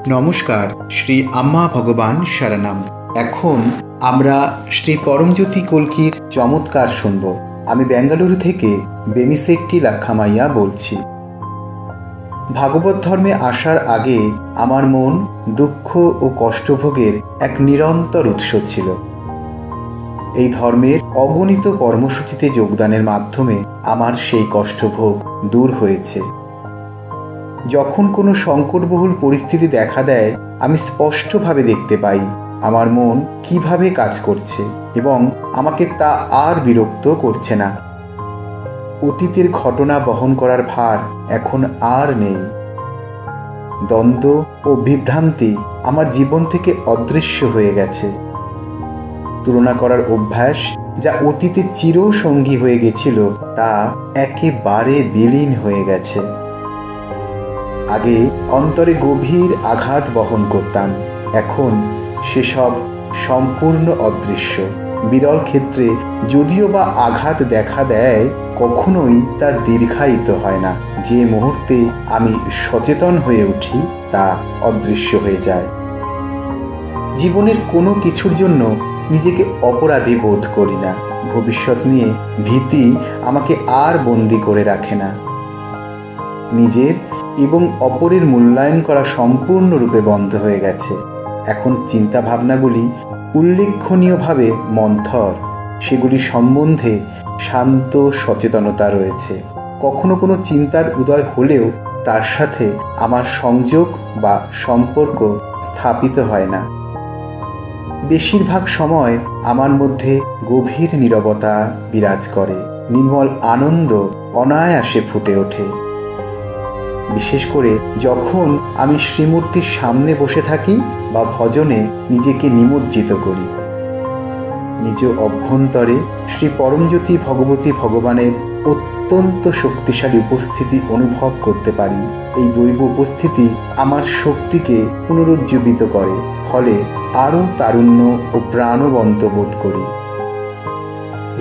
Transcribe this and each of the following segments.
নমস্কার, শ্রী আম্মা ভগবান শরণম। এখন আমরা শ্রী পরমজ্যোতি কল্কির চমৎকার শুনব। আমি বেঙ্গালুরু থেকে বেমিসেট্টি লাক্ষামাইয়া বলছি। ভাগবত ধর্মে আসার আগে আমার মন দুঃখ ও কষ্টভোগের এক নিরন্তর উৎস ছিল। এই ধর্মের অগণিত কর্মসূচিতে যোগদানের মাধ্যমে আমার সেই কষ্টভোগ দূর হয়েছে। যখন কোনো সংকটবহুল পরিস্থিতি দেখা দেয়, আমি স্পষ্টভাবে দেখতে পাই আমার মন কিভাবে কাজ করছে এবং আমাকে তা আর বিরক্ত করছে না। অতীতের ঘটনা বহন করার ভার এখন আর নেই। দ্বন্দ্ব ও বিভ্রান্তি আমার জীবন থেকে অদৃশ্য হয়ে গেছে। তুলনা করার অভ্যাস, যা অতীতে চিরসঙ্গী হয়ে গেছিল, তা একেবারে বিলীন হয়ে গেছে। আগে অন্তরে গভীর আঘাত বহন করতাম, এখন সেসব সম্পূর্ণ অদৃশ্য। বিরল ক্ষেত্রে যদিও বা আঘাত দেখা দেয়, কখনোই তা দীর্ঘায়িত হয় না। যে মুহূর্তে আমি সচেতন হয়ে উঠি, তা অদৃশ্য হয়ে যায়। জীবনের কোনো কিছুর জন্য নিজেকে অপরাধী বোধ করি না। ভবিষ্যৎ নিয়ে ভীতি আমাকে আর বন্দি করে রাখে না। নিজের এবং অপরের মূল্যায়ন করা সম্পূর্ণরূপে বন্ধ হয়ে গেছে। এখন চিন্তাভাবনাগুলি উল্লেখনীয়ভাবে মন্থর। সেগুলি সম্বন্ধে শান্ত সচেতনতা রয়েছে। কখনো কোনো চিন্তার উদয় হলেও তার সাথে আমার সংযোগ বা সম্পর্ক স্থাপিত হয় না। বেশিরভাগ সময় আমার মধ্যে গভীর নীরবতা বিরাজ করে। নির্মল আনন্দ অনায়াসে ফুটে ওঠে। বিশেষ করে যখন আমি শ্রীমূর্তির সামনে বসে থাকি বা ভজনে নিজেকে নিমজ্জিত করি। নিজ অভ্যন্তরে শ্রী পরমজ্যোতি ভগবতী ভগবানের অত্যন্ত শক্তিশালী উপস্থিতি অনুভব করতে পারি। এই দৈব উপস্থিতি আমার শক্তিকে পুনরুজ্জীবিত করে, ফলে আরও তারুণ্য ও প্রাণবন্ত বোধ করি।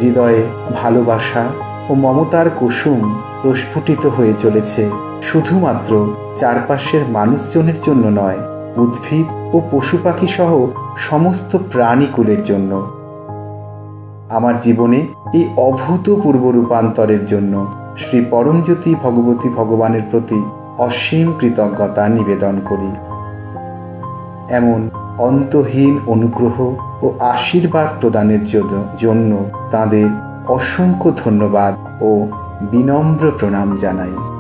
হৃদয়ে ভালোবাসা ও মমতার কুসুম প্রস্ফুটিত হয়ে চলেছে, শুধুমাত্র চারপাশের মানুষজনের জন্য নয়, উদ্ভিদ ও পশু পাখি সহ সমস্ত প্রাণীকুলের জন্য। আমার জীবনে এই অভূতপূর্ব রূপান্তরের জন্য শ্রী পরমজ্যোতি ভগবতী ভগবানের প্রতি অসীম কৃতজ্ঞতা নিবেদন করি। এমন অন্তহীন অনুগ্রহ ও আশীর্বাদ প্রদানের জন্য তাঁদের অসংখ্য ধন্যবাদ ও বিনম্র প্রণাম জানাই।